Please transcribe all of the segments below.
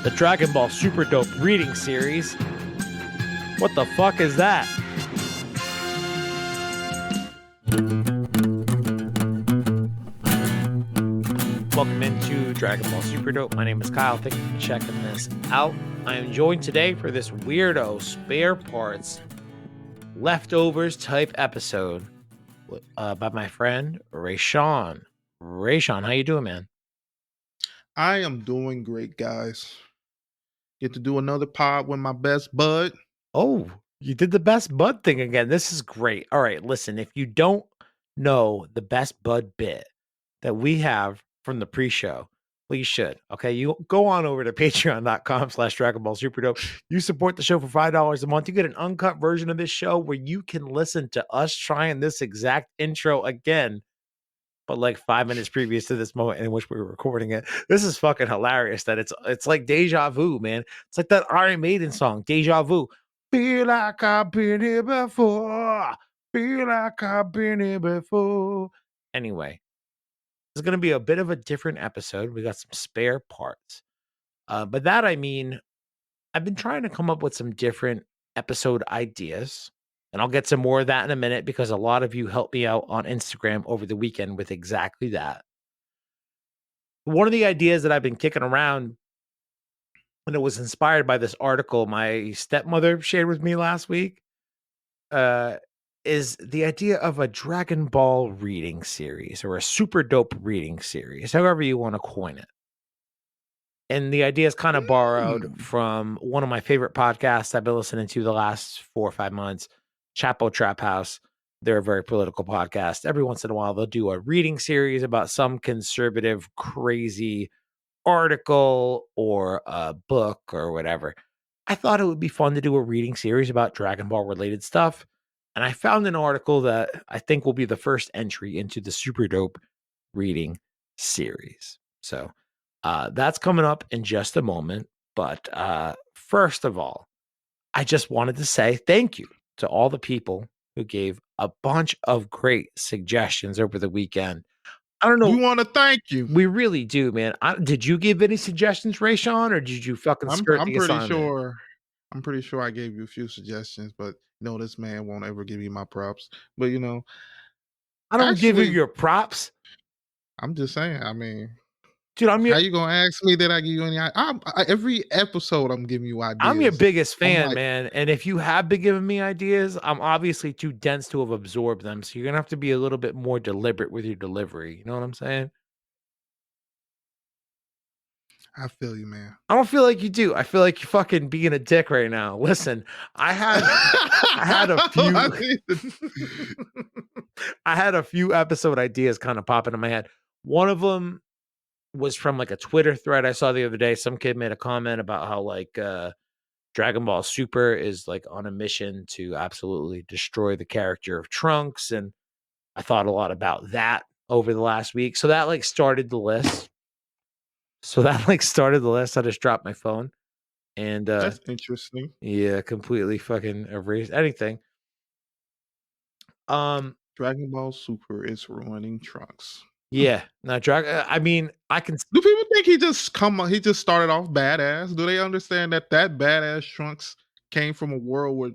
The Dragon Ball Super Dope reading series. What the fuck is that? Welcome into Dragon Ball Super Dope. My name is Kyle. Thank you for checking this out. I am joined today for this weirdo spare parts leftovers type episode by my friend Rayshawn. Rayshawn, how you doing, man? I am doing great, guys. Get to do another pod with my best bud. Oh, you did the best bud thing again. This is great. All right, listen, if you don't know the best bud bit that we have from the pre-show, well, you should. Okay, you go on over to patreon.com/Dragon Ball Super Dope. You support the show for $5 a month. You get an uncut version of this show where you can listen to us trying this exact intro again, but like 5 minutes previous to this moment in which we were recording it. This is fucking hilarious that it's like deja vu, man. It's like that Iron Maiden song, Deja Vu. Feel like I've been here before. Feel like I've been here before. Anyway, it's going to be a bit of a different episode. We got some spare parts. But that, I mean, I've been trying to come up with some different episode ideas. And I'll get some more of that in a minute because a lot of you helped me out on Instagram over the weekend with exactly that. One of the ideas that I've been kicking around, and it was inspired by this article my stepmother shared with me last week, is the idea of a Dragon Ball reading series or a Super Dope reading series, however you want to coin it. And the idea is kind of borrowed from one of my favorite podcasts I've been listening to the last 4 or 5 months, Chapo Trap House. They're a very political podcast. Every once in a while, they'll do a reading series about some conservative, crazy article or a book or whatever. I thought it would be fun to do a reading series about Dragon Ball related stuff. And I found an article that I think will be the first entry into the Super Dope reading series. So that's coming up in just a moment. But first of all, I just wanted to say thank you to all the people who gave a bunch of great suggestions over the weekend. I don't know. We want to thank you. We really do, man. Did you give any suggestions, Rayshawn, or did you fucking skirt the assignment? I'm pretty sure I gave you a few suggestions, but this man won't ever give me my props. But I don't give you your props. I'm just saying. I mean, dude, how you gonna ask me that I give you any? Every episode I'm giving you ideas. I'm your biggest fan, man. And if you have been giving me ideas, I'm obviously too dense to have absorbed them. So you're gonna have to be a little bit more deliberate with your delivery. You know what I'm saying? I feel you, man. I don't feel like you do. I feel like you're fucking being a dick right now. Listen, I had a few episode ideas kind of popping in my head. One of them was from like a Twitter thread I saw the other day. Some kid made a comment about how like Dragon Ball Super is like on a mission to absolutely destroy the character of Trunks. And I thought a lot about that over the last week. So that like started the list. I just dropped my phone. And that's interesting. Yeah, completely fucking erased anything. Dragon Ball Super is ruining Trunks. Yeah, no, I mean, I can. Do people think he just started off badass? Do they understand that badass Trunks came from a world where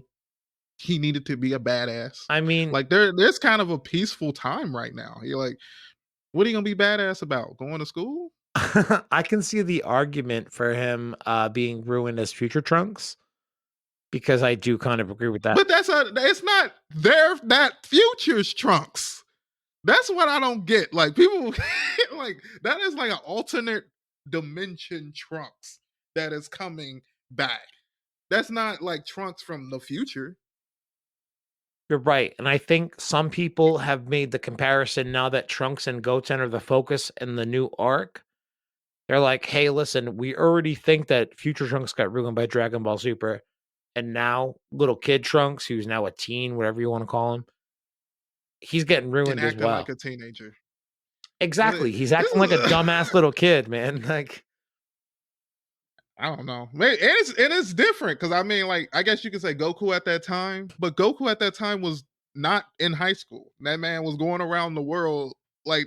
he needed to be a badass? I mean, like there's kind of a peaceful time right now. You're like, what are you gonna be badass about? Going to school? I can see the argument for him being ruined as future Trunks, because I do kind of agree with that. But it's not that future's Trunks. That's what I don't get. Like people like that is like an alternate dimension Trunks that is coming back. That's not like Trunks from the future. You're right. And I think some people have made the comparison now that Trunks and Goten are the focus in the new arc. They're like, hey, listen, we already think that future Trunks got ruined by Dragon Ball Super. And now little kid Trunks, who's now a teen, whatever you want to call him, he's getting ruined as well. Like a teenager. Exactly. He's acting like a dumbass little kid, man. Like, I don't know. And it's different because I mean, like, I guess you could say Goku at that time, but Goku at that time was not in high school. That man was going around the world like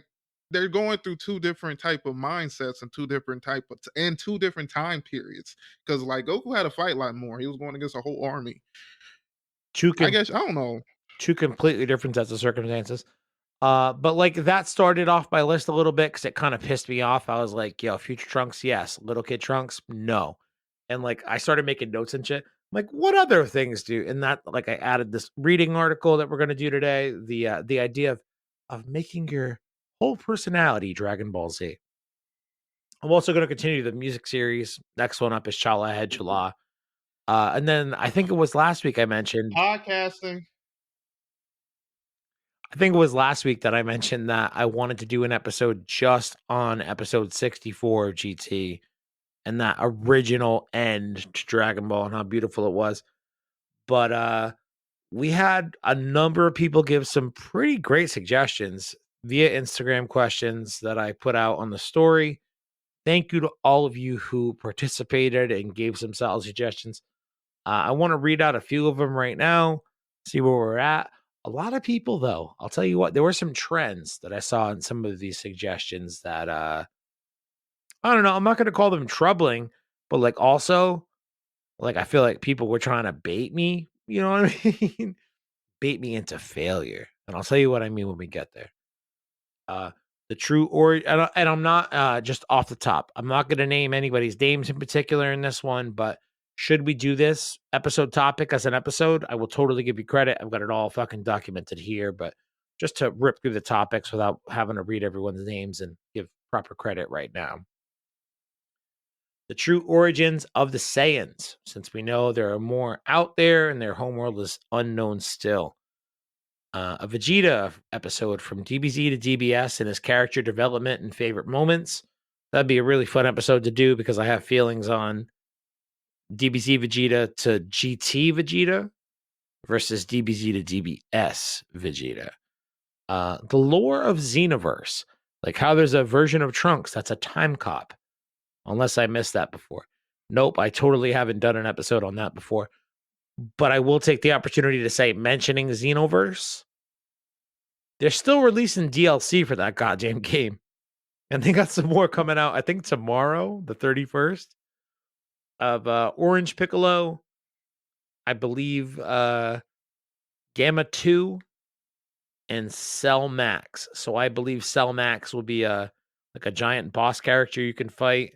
they're going through two different type of mindsets and two different type of and two different time periods. Because like Goku had to fight a lot more. He was going against a whole army. Two I com- guess I don't know. two completely different sets of circumstances. But like that started off my list a little bit because it kind of pissed me off. I was like, yo, Future Trunks, yes. Little Kid Trunks, no. And like I started making notes and shit. I'm like, what other things do? And that like I added this reading article that we're gonna do today. The idea of making your whole personality Dragon Ball Z. I'm also going to continue the music series. Next one up is Chala Head Chala. And then I think it was last week I mentioned. Podcasting. I think it was last week that I mentioned that I wanted to do an episode just on episode 64 of GT and that original end to Dragon Ball and how beautiful it was. But we had a number of people give some pretty great suggestions via Instagram questions that I put out on the story. Thank you to all of you who participated and gave some solid suggestions. I want to read out a few of them right now, see where we're at. A lot of people, though, I'll tell you what, there were some trends that I saw in some of these suggestions that, I don't know, I'm not going to call them troubling, but like also, like, I feel like people were trying to bait me, you know what I mean? Bait me into failure. And I'll tell you what I mean when we get there. The true and I'm not just off the top. I'm not going to name anybody's names in particular in this one, but should we do this episode topic as an episode, I will totally give you credit. I've got it all fucking documented here, but just to rip through the topics without having to read everyone's names and give proper credit right now. The true origins of the Saiyans, since we know there are more out there and their homeworld is unknown still. A Vegeta episode from DBZ to DBS and his character development and favorite moments. That'd be a really fun episode to do because I have feelings on DBZ Vegeta to GT Vegeta versus DBZ to DBS Vegeta. The lore of Xenoverse, like how there's a version of Trunks that's a time cop, unless I missed that before. Nope, I totally haven't done an episode on that before. But I will take the opportunity to say, mentioning Xenoverse, they're still releasing DLC for that goddamn game. And they got some more coming out, I think tomorrow, the 31st, of Orange Piccolo, I believe Gamma 2, and Cell Max. So I believe Cell Max will be a giant boss character you can fight.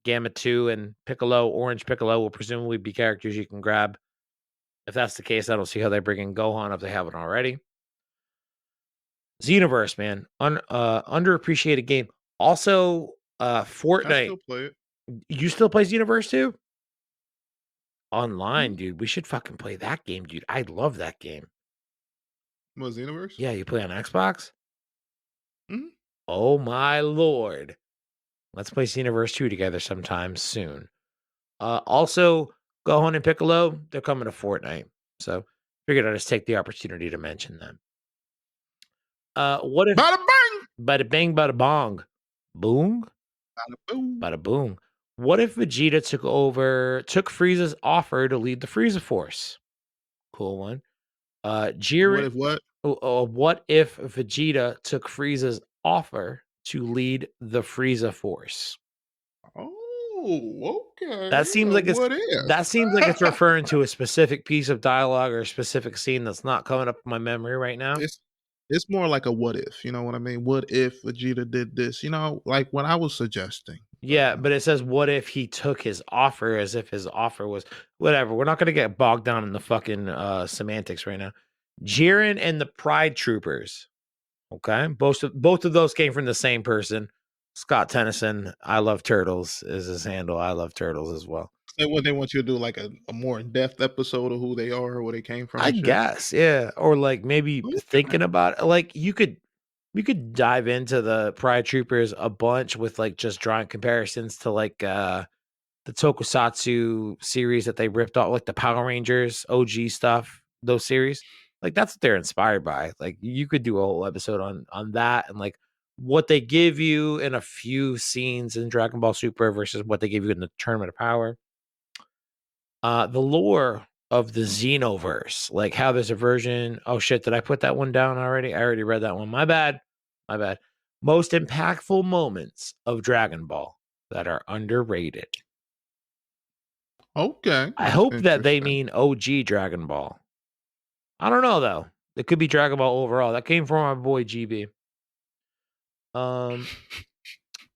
Gamma 2 and Piccolo, Orange Piccolo, will presumably be characters you can grab. If that's the case, I don't see how they bring in Gohan if they haven't already. Xenoverse, man. Underappreciated game. Also, Fortnite. I still play it. You still play Xenoverse too? Online, dude. We should fucking play that game, dude. I love that game. What, Xenoverse? Yeah, you play on Xbox? Mm-hmm. Oh my lord. Let's play Xenoverse 2 together sometime soon. Also, Gohan and Piccolo, they're coming to Fortnite. So figured I'd just take the opportunity to mention them. What if Bada bang! Bada bang, bada bong. Boom? Bada boom. Bada boom. What if Vegeta took Frieza's offer to lead the Frieza Force? Cool one. Jiren. What if Vegeta took Frieza's offer to lead the Frieza Force? Oh, okay. That seems like it's referring to a specific piece of dialogue or a specific scene that's not coming up in my memory right now. It's more like a what if, you know what I mean? What if Vegeta did this? You know, like what I was suggesting. Yeah, but it says what if he took his offer as if his offer was whatever. We're not going to get bogged down in the fucking semantics right now. Jiren and the Pride Troopers. Okay, both of those came from the same person. Scott Tennyson, I love turtles is his handle. I love turtles as well. So what they want you to do, like a more in-depth episode of who they are or where they came from? I guess, yeah. Or like maybe thinking about it. Like you could dive into the Pride Troopers a bunch with like just drawing comparisons to like the Tokusatsu series that they ripped off, like the Power Rangers OG stuff, those series. Like that's what they're inspired by. Like you could do a whole episode on that and like what they give you in a few scenes in Dragon Ball Super versus what they give you in the Tournament of Power. The lore of the Xenoverse, like how there's a version. Oh shit, did I put that one down already? I already read that one. My bad. Most impactful moments of Dragon Ball that are underrated. Okay, I that's hope that they interesting. mean OG Dragon Ball. I don't know though. It could be Dragon Ball overall. That came from my boy GB. Um,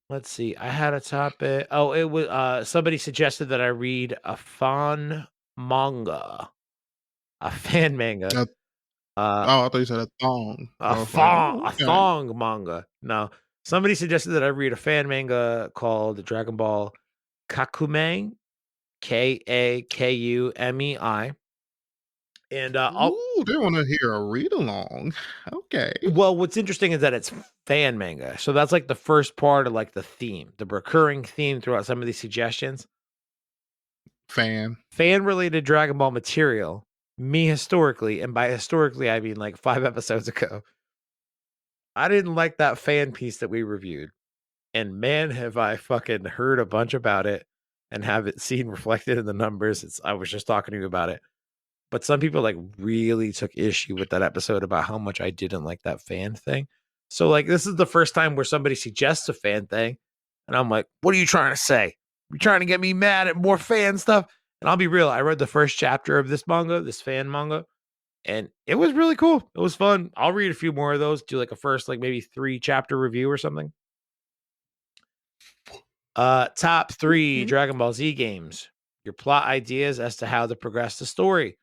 let's see. I had a topic. Oh, it was somebody suggested that I read a fan manga. A fan manga. Uh, Uh oh, I thought you said a thong. So I was like, oh, a okay. thong manga. No. Somebody suggested that I read a fan manga called Dragon Ball Kakumei, Kakumei. And I'll Ooh, they want to hear a read along. Okay. well, what's interesting is that it's fan manga. So that's like the first part of like the theme, the recurring theme throughout some of these suggestions. Fan. Fan related Dragon Ball material, me historically, and by historically I mean like 5 episodes ago. I didn't like that fan piece that we reviewed. And man, have I fucking heard a bunch about it and have it seen reflected in the numbers. I was just talking to you about it. But some people like really took issue with that episode about how much I didn't like that fan thing. So like this is the first time where somebody suggests a fan thing. And I'm like, what are you trying to say? You're trying to get me mad at more fan stuff? And I'll be real, I read the first chapter of this manga, this fan manga, and it was really cool. It was fun. I'll read a few more of those, do like a first, like maybe 3 chapter review or something. Top 3 Mhm. Dragon Ball Z games. Your plot ideas as to how to progress the story.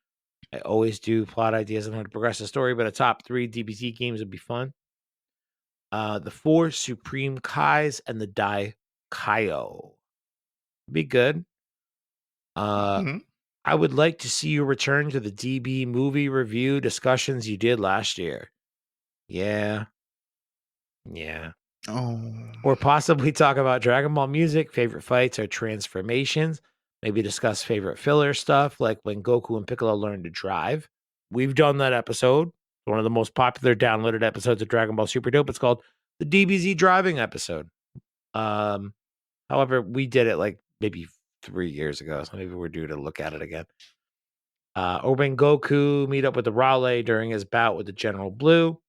I always do plot ideas on how to progress the story, but a top 3 DBZ games would be fun. The 4 Supreme Kais and the Dai Kaio. Be good. Mhm. I would like to see you return to the DB movie review discussions you did last year. Yeah. Yeah. Oh. Or possibly talk about Dragon Ball music, favorite fights or transformations. Maybe discuss favorite filler stuff, like when Goku and Piccolo learn to drive. We've done that episode. One of the most popular downloaded episodes of Dragon Ball Super Dope. It's called the DBZ driving episode. However, we did it like maybe 3 years ago, so maybe we're due to look at it again. Or when Goku meet up with the Raleigh during his bout with the General Blue.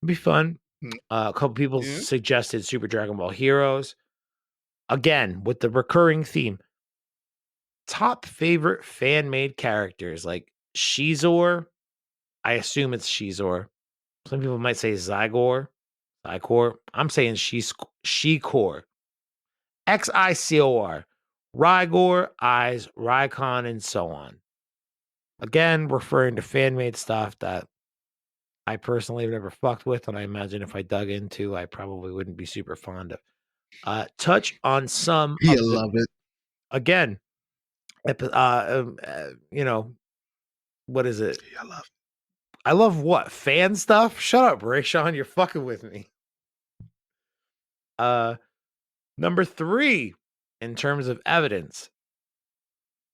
It'd be fun. Mm, A couple people yeah. suggested Super Dragon Ball Heroes. Again, with the recurring theme. Top favorite fan-made characters like Shizor. I assume it's Shizor. Some people might say Zygor. Zygor. I'm saying Shikor. Xicor. Rygor, Eyes, Rykon, and so on. Again, referring to fan-made stuff that I personally have never fucked with, and I imagine if I dug into, I probably wouldn't be super fond of. Touch on some You of the love it. again, you know, what is it? I love it. I love what? Fan stuff? Shut up, Rayshawn. You're fucking with me. Number 3, in terms of evidence,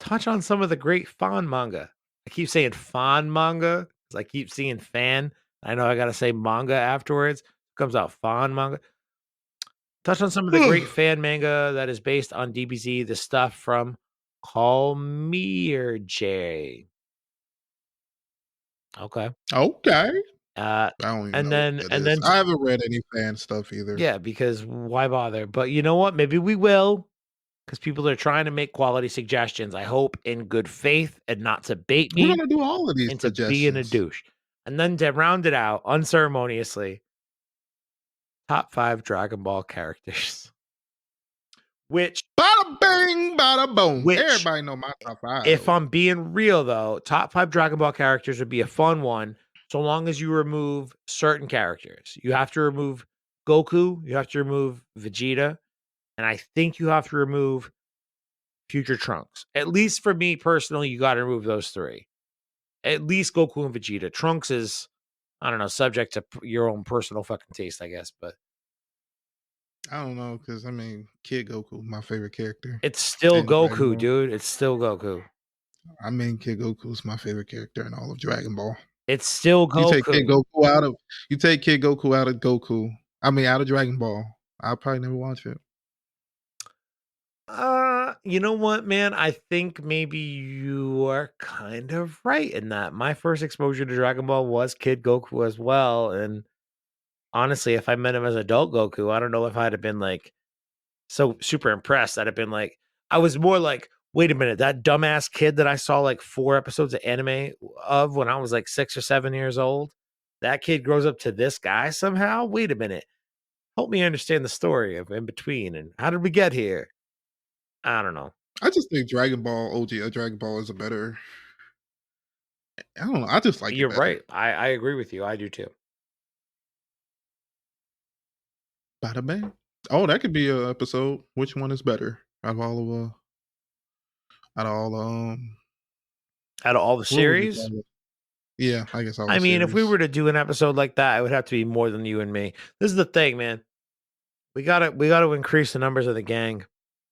touch on some of the great fan manga. I keep saying fan manga because I keep seeing fan. I know I gotta say manga afterwards. Comes out fan manga. Touch on some of the great fan manga that is based on DBZ. The stuff from Call Me or J. Okay. Okay. Uh, I don't even and know what then that and is. then I haven't read any fan stuff either. yeah, because why bother? But you know what? Maybe we will, because people are trying to make quality suggestions. I hope in good faith and not to bait We're me gonna do all of these into being a suggestions. douche. And then to round it out unceremoniously, top 5 Dragon Ball characters. Which Bada bing, bada boom. which Everybody know my top 5. if I'm being real though, top 5 Dragon Ball characters would be a fun one, so long as you remove certain characters. You have to remove Goku, you have to remove Vegeta, and I think you have to remove Future Trunks. At least for me personally, you got to remove those 3. At least Goku and Vegeta. Trunks is, I don't know, subject to your own personal fucking taste, I guess, but I don't know, because I mean, Kid Goku, my favorite character. it's still In Dragon Goku, Ball. dude. It's still Goku. I mean, Kid Goku's my favorite character in all of Dragon Ball. It's still You take Kid Goku. Goku out of Goku. I mean, out of Dragon Ball. I'll probably never watch it. You know what, man? I think maybe you are kind of right in that. My first exposure to Dragon Ball was Kid Goku as well, and honestly, if I met him as adult Goku, I don't know if I'd have been like so super impressed. I'd have been like, I was more like, wait a minute, that dumbass kid that I saw like 4 episodes of anime of when I was like 6 or 7 years old, that kid grows up to this guy somehow. Wait a minute, help me understand the story of in between and how did we get here? I don't know. I just think Dragon Ball OG Dragon Ball is a better. I don't know. I just like it You're better. right. I agree with you. I do too. Bada bang. Oh, that could be a episode. Which one is better out of all of out of all Out of all the what would you series, call it? Yeah, I guess all I the mean, if we series. were to do an episode like that, it would have to be more than you and me. This is the thing, man. We gotta increase the numbers of the gang.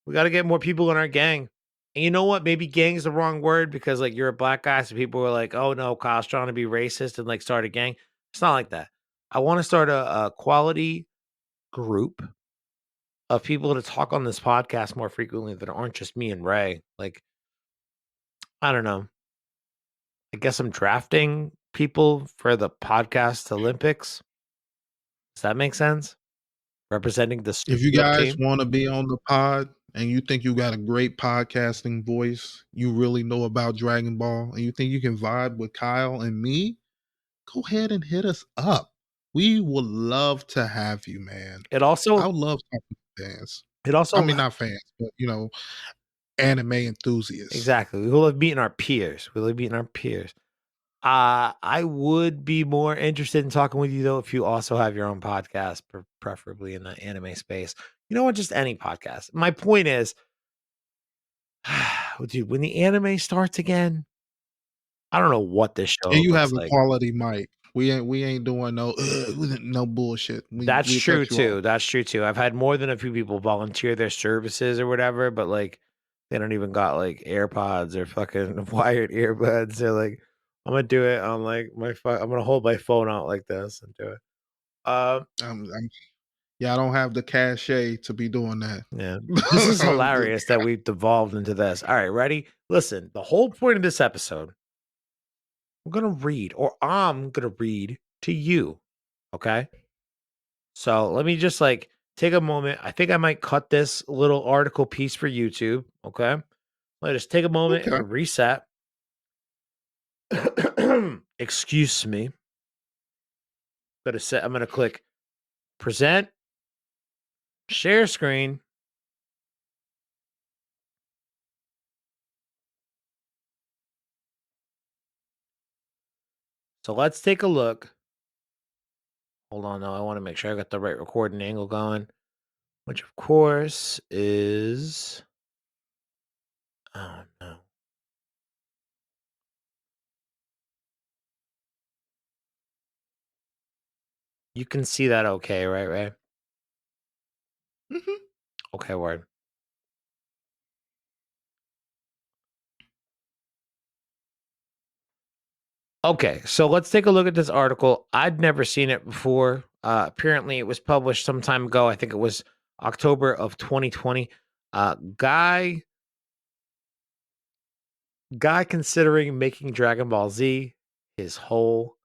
We gotta get more people in our gang. And you know what? Maybe gang's the wrong word because like you're a black guy, so people were like, "Oh no, Kyle's trying to be racist and like start a gang." It's not like that. I want to start a quality group of people to talk on this podcast more frequently that aren't just me and Ray. Like, I don't know. I guess I'm drafting people for the podcast Olympics. Does that make sense? Representing the If you Superdome guys team. want to be on the pod and you think you got a great podcasting voice, you really know about Dragon Ball, and you think you can vibe with Kyle and me, go ahead and hit us up. We would love to have you, man. It I also would love talking to fans. it I also mean, not fans, but anime enthusiasts. exactly. We will have beaten our peers. We'll have beaten our peers. I would be more interested in talking with you though if you also have your own podcast, preferably in the anime space. You know what? Just any podcast. My point is, dude, when the anime starts again, I don't know what this And show you looks have a like. quality mic. We ain't doing no bullshit. That's We true cut you off. too. That's true too. I've had more than a few people volunteer their services or whatever, but like they don't even got like AirPods or fucking wired earbuds. They're like, I'm gonna do it on like I'm gonna hold my phone out like this and do it. Um, Yeah, I don't have the cachet to be doing that. yeah. This is hilarious that we've devolved into this. All right, ready? Listen, the whole point of this episode, I'm gonna read to you. Okay. So let me just like take a moment. I think I might cut this little article piece for YouTube. Okay. Let us take a moment Okay. and reset. Excuse me. I'm gonna click present, share screen. So let's take a look. Hold on, though. I want to make sure I got the right recording angle going, which of course is. Oh no. You can see that okay, right, Ray? Mhm. Okay, word. Okay, so let's take a look at this article. I'd never seen it before. Apparently, it was published some time ago. I think it was October of 2020. Guy considering making Dragon Ball Z his whole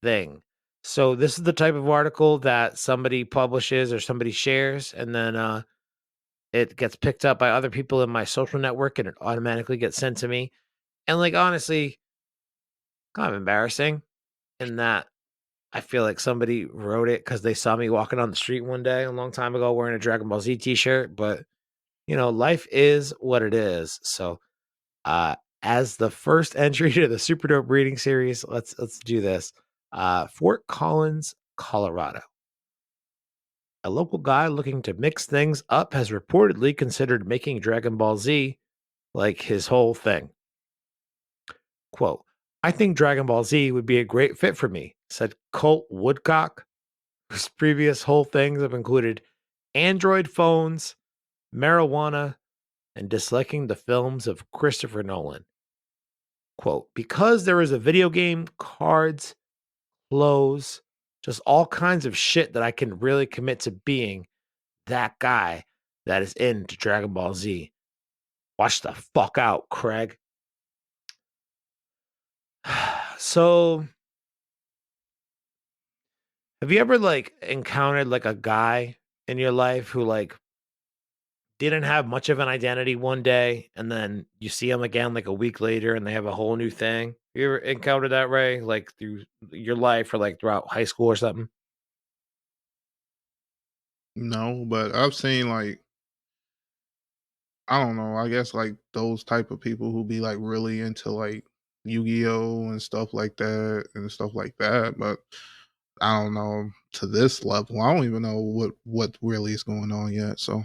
thing. So this is the type of article that somebody publishes or somebody shares, and then it gets picked up by other people in my social network, and it automatically gets sent to me. And like honestly, kind of embarrassing in that I feel like somebody wrote it because they saw me walking on the street one day a long time ago wearing a Dragon Ball Z t-shirt. But life is what it is. So as the first entry to the Super Dope reading series, let's do this. Fort Collins, Colorado. A local guy looking to mix things up has reportedly considered making Dragon Ball Z like his whole thing. Quote, I think Dragon Ball Z would be a great fit for me, said Colt Woodcock, whose previous whole things have included Android phones, marijuana, and disliking the films of Christopher Nolan. Quote, because there is a video game, cards, clothes, just all kinds of shit that I can really commit to being that guy that is into Dragon Ball Z. Watch the fuck out, Craig. So, Have you ever like encountered like a guy in your life who like didn't have much of an identity one day, and then you see them again like a week later, and they have a whole new thing? You ever encountered that, Ray? Like through your life or like throughout high school or something? No, but I've seen like I don't know. I guess like those type of people who be like really into like Yu-Gi-Oh and stuff like that and stuff like that. But I don't know to this level. I don't even know what really is going on yet. So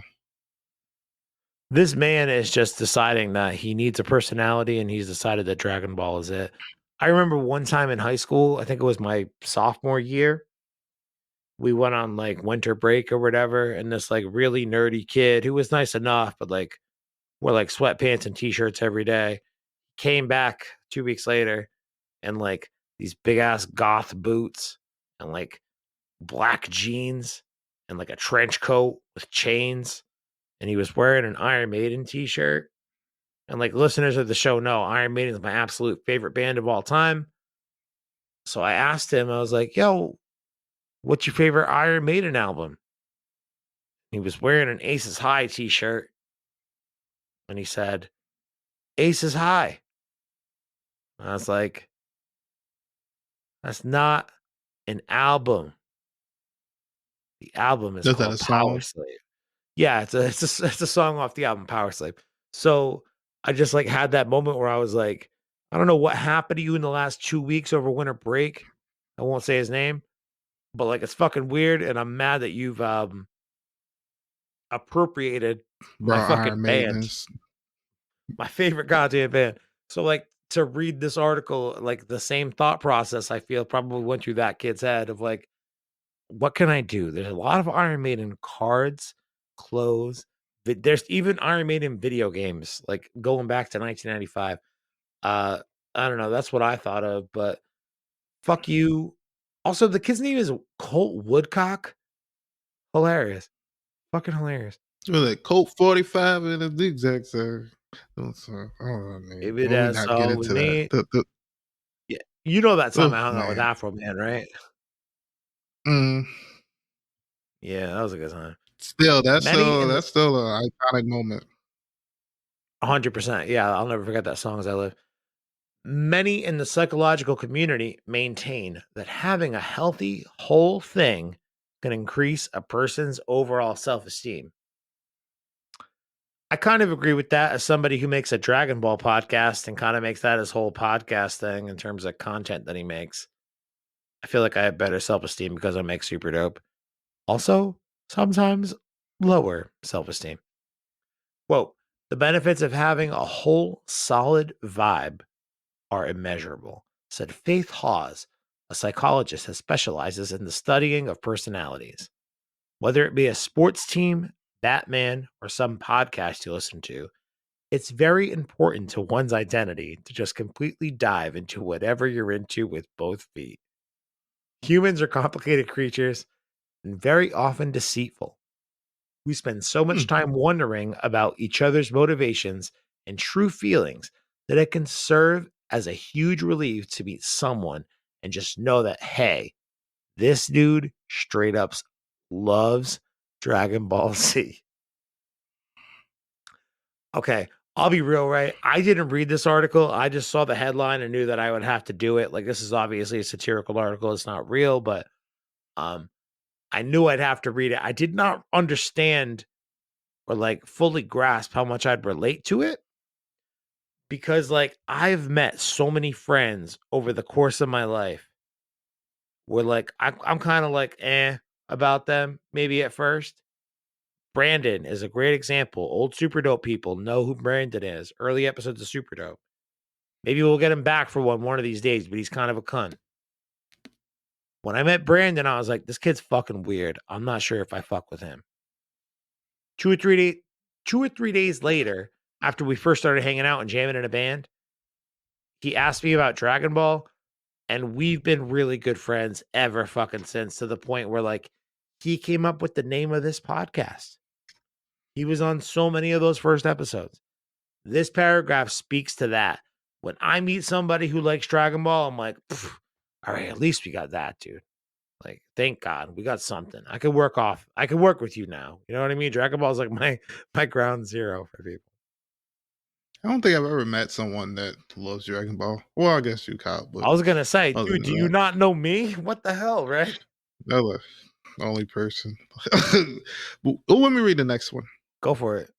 This man is just deciding that he needs a personality, and he's decided that Dragon Ball is it. I remember one time in high school, I think it was my sophomore year, we went on like winter break or whatever, and this like really nerdy kid who was nice enough, but like wore like sweatpants and t-shirts every day, came back 2 weeks later and like these big ass goth boots and like black jeans and like a trench coat with chains. And he was wearing an Iron Maiden t-shirt. And like listeners of the show know, Iron Maiden is my absolute favorite band of all time. So I asked him, I was like, yo, what's your favorite Iron Maiden album? He was wearing an Aces High t-shirt. And he said, Aces High. I was like, that's not an album. The album is is that called a Power song, Slave. Yeah, it's a song off the album Power Slave. So I just like had that moment where I was like, I don't know what happened to you in the last 2 weeks over winter break. I won't say his name, but like it's fucking weird, and I'm mad that you've appropriated bro? my Iron fucking band, Maidens. my favorite goddamn band. So like to read this article, like the same thought process I feel probably went through that kid's head of like, what can I do? There's a lot of Iron Maiden cards, clothes. There's even Iron Maiden video games, like going back to 1995. Uh, I don't know. That's what I thought of, but fuck you. Also, the kid's name is Colt Woodcock. Hilarious. Fucking hilarious. Was it Colt 45 and the exact sir? Oh man, Maybe let me that's not get all we into that. need. Yeah. You know that time Oh I hung out with man. Afro Man, right? Mm. Yeah, that was a good time. Still, Many in the that's still an iconic moment. 100%. Yeah, I'll never forget that song as I live. Many in the psychological community maintain that having a healthy whole thing can increase a person's overall self esteem. I kind of agree with that as somebody who makes a Dragon Ball podcast and kind of makes that his whole podcast thing in terms of content that he makes. I feel like I have better self esteem because I make Super Dope. Also, sometimes lower self esteem. Quote, the benefits of having a whole solid vibe are immeasurable, said Faith Hawes, a psychologist that specializes in the studying of personalities. Whether it be a sports team, Batman, or some podcast you listen to, it's very important to one's identity to just completely dive into whatever you're into with both feet. Humans are complicated creatures and very often deceitful. We spend so Hmm. much time wondering about each other's motivations and true feelings that it can serve as a huge relief to meet someone and just know that, hey, this dude straight up loves Dragon Ball Z. Okay, I'll be real, right? I didn't read this article. I just saw the headline and knew that I would have to do it. Like, this is obviously a satirical article. It's not real, but um, I knew I'd have to read it. I did not understand or like fully grasp how much I'd relate to it because like I've met so many friends over the course of my life where like I'm kind of like about them maybe at first. Brandon is a great example. Old Super Dope people know who Brandon is. Early episodes of Super Dope. Maybe we'll get him back for one of these days, but he's kind of a cunt. When I met Brandon, I was like, this kid's fucking weird. I'm not sure if I fuck with him. 2 or 3 days later, after we first started hanging out and jamming in a band, he asked me about Dragon Ball, and we've been really good friends ever fucking since, to the point where like he came up with the name of this podcast. He was on so many of those first episodes. This paragraph speaks to that. When I meet somebody who likes Dragon Ball, I'm like, all right, at least we got that, dude. Like, thank God we got something. I could work with you now. You know what I mean? Dragon Ball is like my ground zero for people. I don't think I've ever met someone that loves Dragon Ball. Well, I guess you, Kyle, but I was gonna say, other dude, than do you that, not know me? What the hell, right? no, the only person. But let me read the next one. Go for it.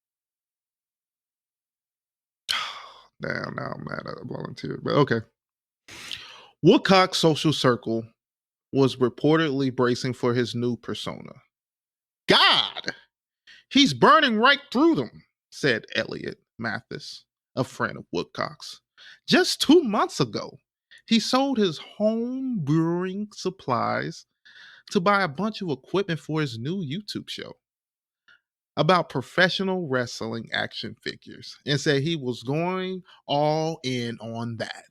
Damn, now I'm mad at a volunteer, but okay. Woodcock's social circle was reportedly bracing for his new persona. God, he's burning right through them, said Elliot Mathis, a friend of Woodcock's. Just 2 months ago, he sold his home brewing supplies to buy a bunch of equipment for his new YouTube show about professional wrestling action figures and said he was going all in on that.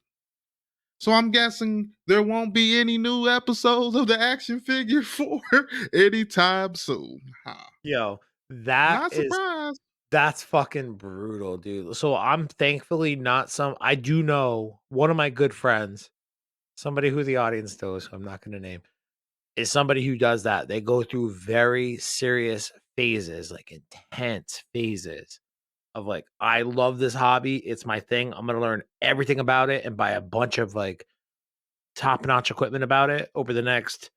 So I'm guessing there won't be any new episodes of the action figure for anytime soon. Huh. Yo, Not surprised. that's fucking brutal, dude. So I'm thankfully not I do know one of my good friends, somebody who the audience knows, who I'm not gonna name, is somebody who does that. They go through very serious phases, like intense phases of like, I love this hobby. It's my thing. I'm gonna learn everything about it and buy a bunch of like top-notch equipment about it over the next,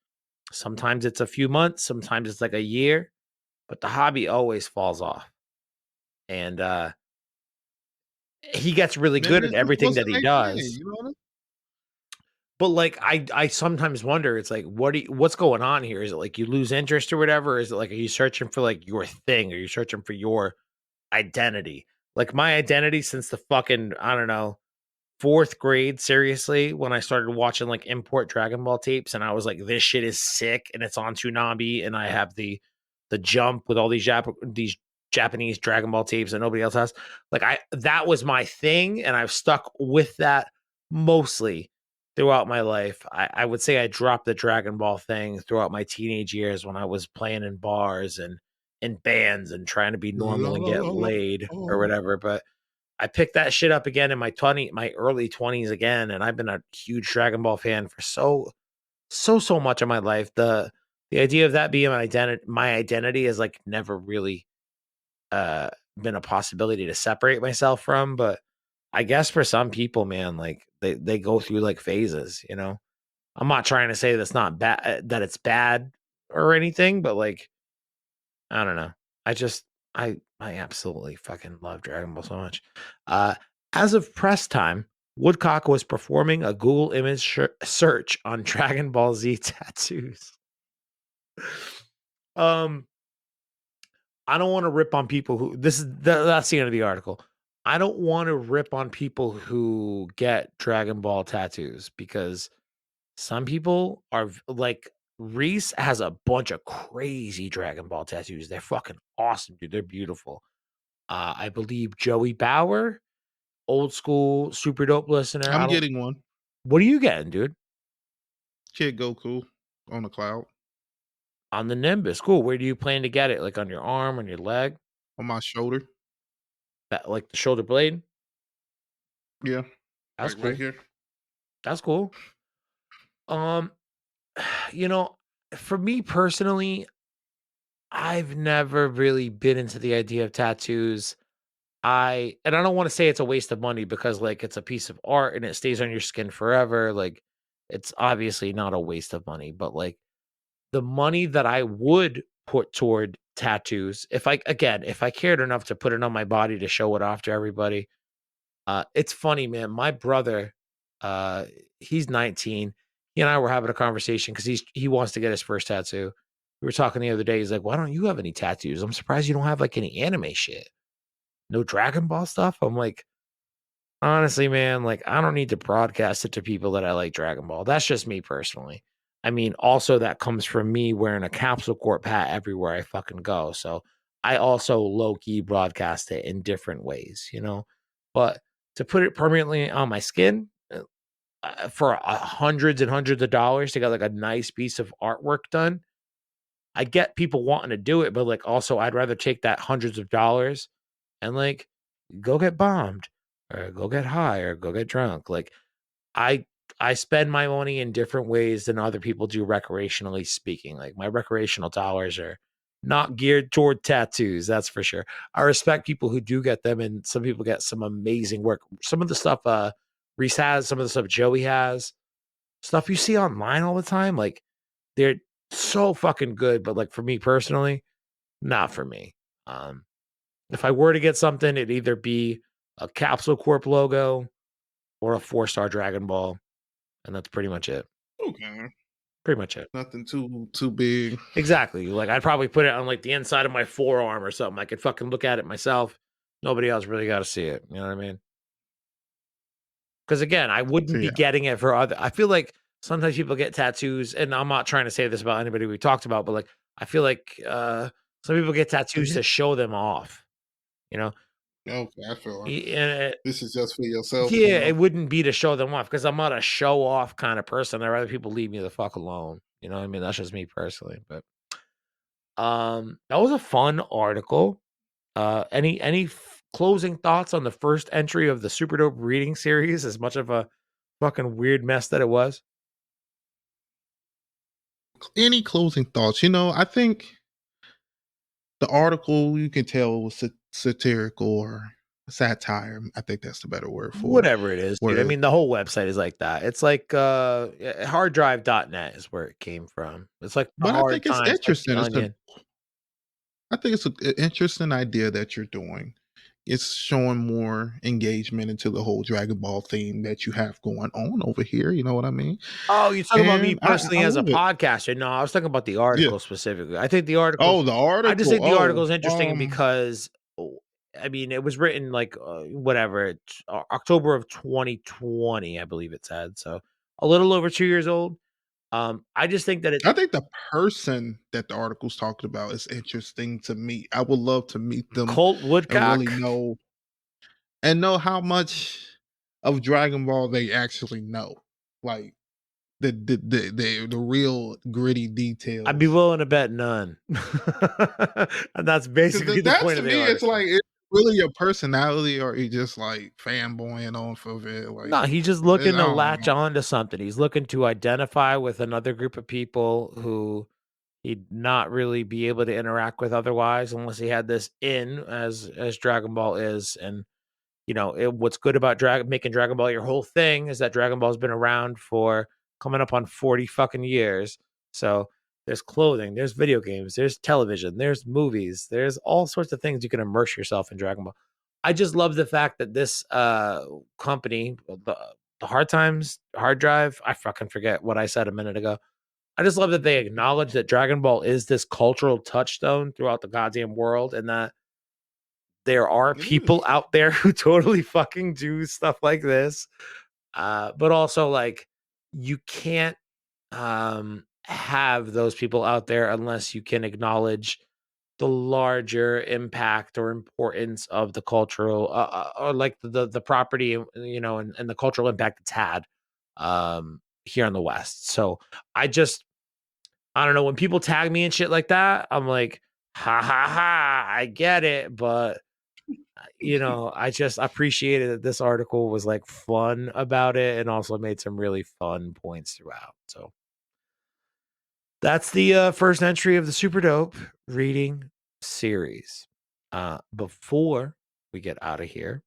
sometimes it's a few months, sometimes it's like a year, but the hobby always falls off. And he gets really Maybe good this at just everything that wasn't he their thing. does. You know what I mean? But like I sometimes wonder, it's like, what's going on here? Is it like you lose interest or whatever? Or is it like, are you searching for like your thing? Are you searching for your identity? Like my identity since the fucking, I don't know, fourth grade, seriously, when I started watching like import Dragon Ball tapes, and I was like, this shit is sick, and it's on Toonami, and I have the jump with all these Japanese Dragon Ball tapes that nobody else has. Like that was my thing, and I've stuck with that mostly throughout my life. I would say I dropped the Dragon Ball thing throughout my teenage years when I was playing in bars and in bands and trying to be normal and get laid or whatever. But I picked that shit up again in my early 20s again, and I've been a huge Dragon Ball fan for so much of my life. The idea of that being my identity has like never really been a possibility to separate myself from. But I guess for some people, man, like they go through like phases, you know. I'm not trying to say that's not bad, that it's bad or anything, but like I don't know. I absolutely fucking love Dragon Ball so much. Uh, as of press time, Woodcock was performing a Google image search on Dragon Ball Z tattoos. Um, I don't want to rip on people who that's the end of the article. I don't want to rip on people who get Dragon Ball tattoos because some people are like Reese has a bunch of crazy Dragon Ball tattoos. They're fucking awesome, dude. They're beautiful. I believe Joey Bauer, old school, super dope listener. I'm getting one. What are you getting, dude? Kid Goku on the cloud. On the Nimbus. Cool. Where do you plan to get it? Like on your arm, on your leg? On my shoulder. Like the shoulder blade? Yeah. That's Like cool. right here. That's cool. You know, for me personally, I've never really been into the idea of tattoos. I don't want to say it's a waste of money because like it's a piece of art and it stays on your skin forever. Like it's obviously not a waste of money, but like the money that I would put toward tattoos, if I cared enough to put it on my body to show it off to everybody. It's funny, man. My brother, uh, he's 19. He and I were having a conversation because he wants to get his first tattoo. We were talking the other day. He's like, "Why don't you have any tattoos? I'm surprised you don't have like any anime shit. No Dragon Ball stuff." I'm like, honestly, man, like I don't need to broadcast it to people that I like Dragon Ball. That's just me personally. I mean, also that comes from me wearing a Capsule Corp hat everywhere I fucking go. So I also low key broadcast it in different ways, you know. But to put it permanently on my skin for hundreds and hundreds of dollars to get like a nice piece of artwork done, I get people wanting to do it, but like also I'd rather take that hundreds of dollars and like go get bombed or go get high or go get drunk. Like I I spend my money in different ways than other people do recreationally speaking. Like my recreational dollars are not geared toward tattoos, that's for sure. I respect people who do get them, and some people get some amazing work. Some of the stuff Reese has, some of the stuff Joey has, stuff you see online all the time, like they're so fucking good. But like for me personally, not for me. If I were to get something, it'd either be a Capsule Corp logo or a 4-star Dragon Ball, and that's pretty much it. Okay. Pretty much it. Nothing too big. Exactly. Like I'd probably put it on like the inside of my forearm or something. I could fucking look at it myself. Nobody else really got to see it. You know what I mean? Because again, I wouldn't be getting it for other. I feel like sometimes people get tattoos, and I'm not trying to say this about anybody we talked about, but like I feel like some people get tattoos to show them off. You know? Okay, I feel like And this is just for yourself. yeah, it wouldn't be to show them off because I'm not a show off kind of person. I'd rather people leave me the fuck alone. You know what I mean? That's just me personally. But that was a fun article. Any closing thoughts on the first entry of the Super Dope reading series? As much of a fucking weird mess that it was. Any closing thoughts? You know, I think the article you can tell was satirical or satire. I think that's the better word for whatever it is. Dude. I it. mean, the whole website is like that. It's like harddrive.net is where it came from. It's like But I think it's interesting. Like I think it's an interesting idea that you're doing. It's showing more engagement into the whole Dragon Ball theme that you have going on over here. You know what I mean? Oh, you're talking about me personally as a love it. podcaster. No, I was talking about the article specifically. I think the article. Oh, the article. I just think the article is interesting because, I mean, it was written like whatever, October of 2020, I believe it said. So a little over 2 years old. I just think that I think the person that the article's talking about is interesting to meet. I would love to meet them. Colt Woodcock. And really know how much of Dragon Ball they actually know. Like the real gritty details. I'd be willing to bet none. And that's basically the point of the article. It's like, it's really your personality, or you just like fanboying on for it? Like, no, he's just looking to latch on to something. He's looking to identify with another group of people who he'd not really be able to interact with otherwise, unless he had this in as Dragon Ball is. And you know, what's good about making Dragon Ball your whole thing is that Dragon Ball's been around for coming up on 40 fucking years. So there's clothing, there's video games, there's television, there's movies, there's all sorts of things you can immerse yourself in Dragon Ball. I just love the fact that this company, the Hard Times, Hard Drive, I fucking forget what I said a minute ago. I just love that they acknowledge that Dragon Ball is this cultural touchstone throughout the goddamn world, and that there are people out there who totally fucking do stuff like this. But also, like, you can't have those people out there unless you can acknowledge the larger impact or importance of the cultural or like the property, you know, and the cultural impact it's had here in the West. So I don't know, when people tag me and shit like that, I'm like, ha ha ha, I get it, but you know, I just appreciated that this article was like fun about it and also made some really fun points throughout. So that's the first entry of the Super Dope reading series. Before we get out of here,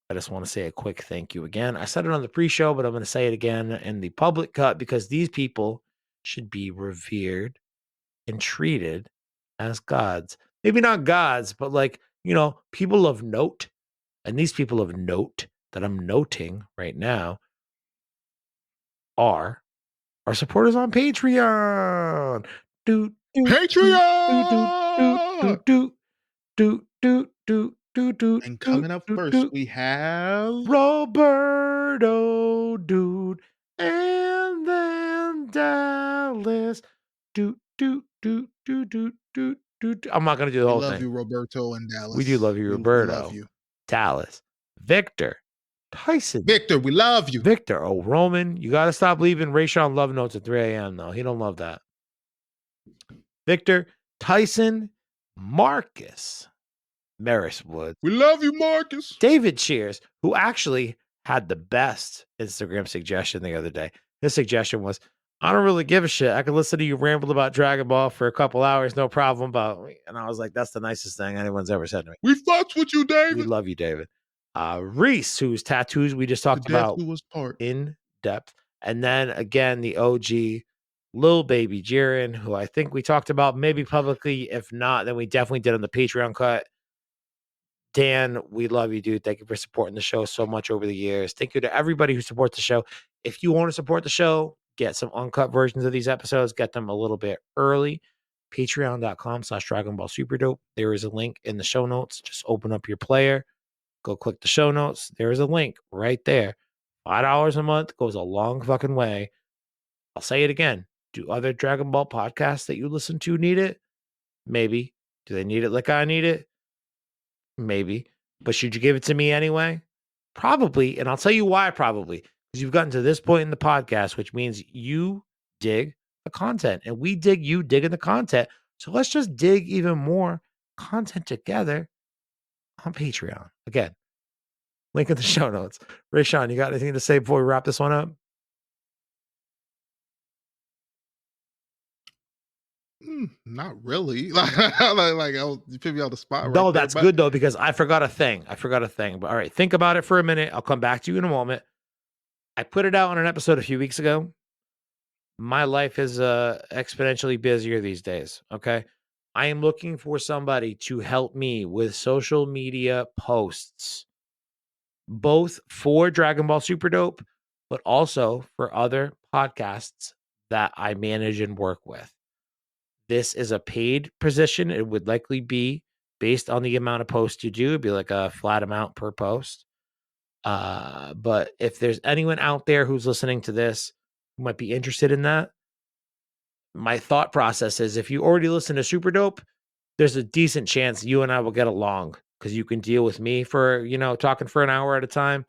I just want to say a quick thank you again. I said it on the pre-show, but I'm going to say it again in the public cut because these people should be revered and treated as gods. Maybe not gods, but like, you know, people of note. And these people of note that I'm noting right now are our supporters on Patreon. And coming up first, we have Roberto, dude, and then Dallas. I'm not gonna do the whole thing. We love you, Roberto and Dallas. We do love you, Roberto. We love you. Dallas, Victor, Tyson. Victor, we love you. Victor, oh, Roman, you got to stop leaving Rayshawn love notes at 3 a.m. though. He don't love that. Victor, Tyson, Marcus, Mariswood. We love you, Marcus. David Shears, who actually had the best Instagram suggestion the other day. His suggestion was, I don't really give a shit. I could listen to you ramble about Dragon Ball for a couple hours, no problem. And I was like, that's the nicest thing anyone's ever said to me. We fucks with you, We David. love you, David. Reese, whose tattoos we just The talked death about do us part. in depth. And then again, the OG Lil Baby Jiren, who I think we talked about maybe publicly. If not, then we definitely did on the Patreon cut. Dan, we love you, dude. Thank you for supporting the show so much over the years. Thank you to everybody who supports the show. If you want to support the show, get some uncut versions of these episodes, get them a little bit early. Patreon.com/Dragon Ball Super Dope. There is a link in the show notes. Just open up your player, go click the show notes. There is a link right there. $5 a month goes a long fucking way. I'll say it again. Do other Dragon Ball podcasts that you listen to need it? Maybe. Do they need it like I need it? Maybe. But should you give it to me anyway? Probably. And I'll tell you why, probably. Because you've gotten to this point in the podcast, which means you dig the content and we dig you digging the content. So let's just dig even more content together on Patreon. Again, link in the show notes. Rayshawn, you got anything to say before we wrap this one up? Not really. Like I was, you put me on the spot right No, there, that's but good though, because I forgot a thing. But all right, think about it for a minute. I'll come back to you in a moment. I put it out on an episode a few weeks ago. My life is exponentially busier these days. Okay. I am looking for somebody to help me with social media posts, both for Dragon Ball Super Dope, but also for other podcasts that I manage and work with. This is a paid position. It would likely be based on the amount of posts you do. It'd be like a flat amount per post. But if there's anyone out there who's listening to this who might be interested in that, my thought process is if you already listen to Super Dope, there's a decent chance you and I will get along because you can deal with me for, talking for an hour at a time.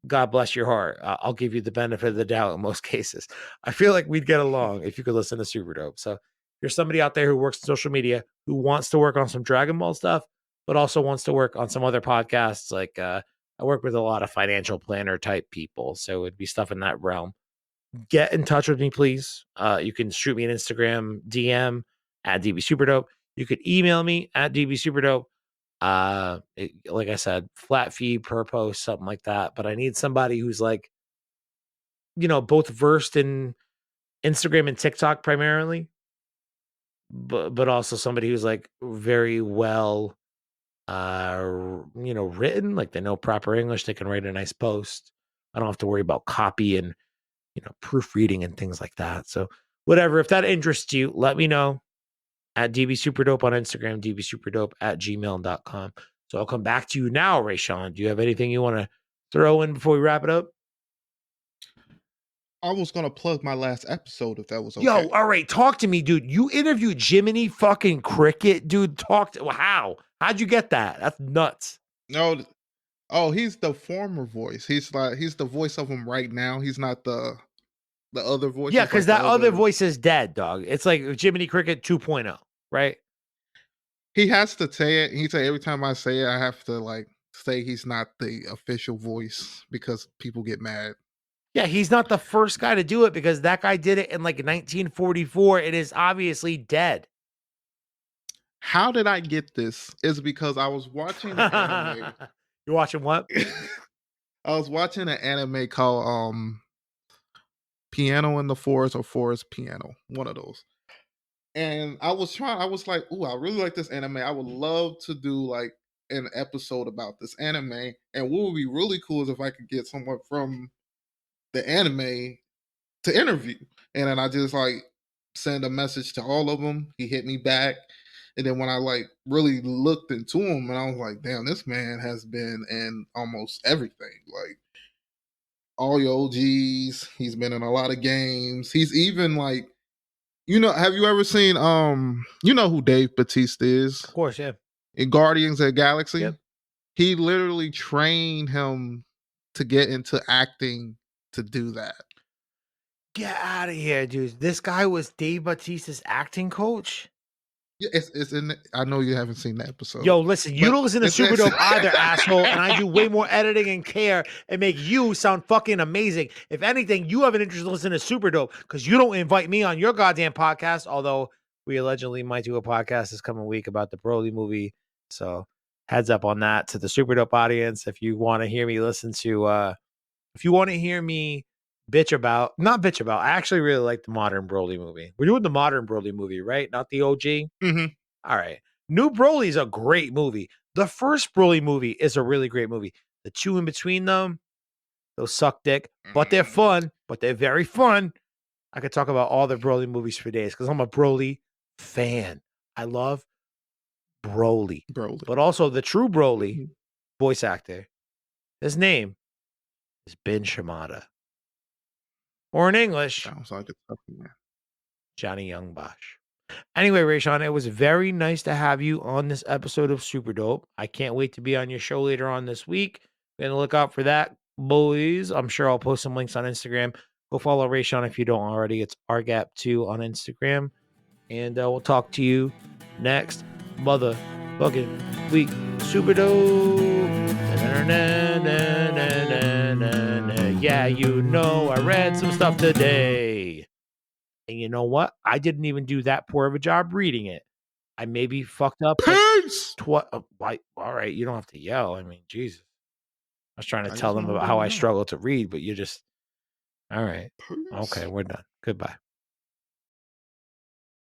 God bless your heart. I'll give you the benefit of the doubt in most cases. I feel like we'd get along if you could listen to Super Dope. So if you're somebody out there who works in social media, who wants to work on some Dragon Ball stuff, but also wants to work on some other podcasts, like I work with a lot of financial planner type people. So it'd be stuff in that realm. Get in touch with me, please. You can shoot me an Instagram DM at DBSuperDope. You could email me at DBSuperDope. Like I said, flat fee per post, something like that. But I need somebody who's like, both versed in Instagram and TikTok primarily, but also somebody who's like very well, written, like they know proper English. They can write a nice post. I don't have to worry about copy and, proofreading and things like that. So whatever, if that interests you, let me know at DBSuperDope on Instagram, dbsuperdope@gmail.com. So I'll come back to you now, Rayshawn. Do you have anything you want to throw in before we wrap it up? I was gonna plug my last episode if that was okay. Yo, all right, talk to me, dude. You interviewed Jiminy fucking Cricket, dude. How'd you get that? That's nuts. No, oh, he's the former voice. He's the voice of him right now. He's not the other voice. Yeah, because that other voice is dead, dog. It's like Jiminy Cricket 2.0, right? He has to say it. He say every time I say it, I have to say he's not the official voice because people get mad. Yeah, he's not the first guy to do it because that guy did it in like 1944. It is obviously dead. How did I get this? Is because I was watching an anime. You're watching what? I was watching an anime called Piano in the Forest or Forest Piano, one of those. And I was like, ooh, I really like this anime. I would love to do like an episode about this anime. And what would be really cool is if I could get someone from the anime to interview. And then I just send a message to all of them. He hit me back. And then when I really looked into him, and I was like, damn, this man has been in almost everything. Like all your OGs. He's been in a lot of games. He's even have you ever seen you know who Dave Bautista is? Of course, yeah. In Guardians of the Galaxy? Yep. He literally trained him to get into acting to do that. Get out of here, dude. This guy was Dave Bautista's acting coach? Yeah, it's in. I know you haven't seen the episode, Yo, listen, you but don't listen to it's Super actually Dope either, asshole. And I do way more editing and care and make you sound fucking amazing. If anything, you have an interest in listening to Super Dope because you don't invite me on your goddamn podcast. Although we allegedly might do a podcast this coming week about the Broly movie. So heads up on that to the Super Dope audience. If you want to hear me listen to, if you want to hear me not bitch about, I actually really like the modern Broly movie. We're doing the modern Broly movie, right? Not the OG. Mhm. All right. New Broly is a great movie. The first Broly movie is a really great movie. The two in between them, those suck dick, but they're fun. But they're very fun. I could talk about all the Broly movies for days because I'm a Broly fan. I love Broly, Broly. but also the true Broly Mhm. voice actor. His name is Ben Shimada, or in English, Sounds like a tough man. Johnny Young Bosch. Anyway, Rayshawn, it was very nice to have you on this episode of Super Dope. I can't wait to be on your show later on this week. Gonna look out for that, boys. I'm sure I'll post some links on Instagram. Go follow Rayshawn if you don't already. It's rgap2 on Instagram. And we'll talk to you next motherfucking week. Super Dope. Yeah, you know, I read some stuff today. And you know what? I didn't even do that poor of a job reading it. I maybe fucked up like Peace. all right, you don't have to yell. I mean, Jesus. I was trying to I tell just them want about them how to I know. struggle to read, but you just all right. Peace. Okay, we're done. Goodbye.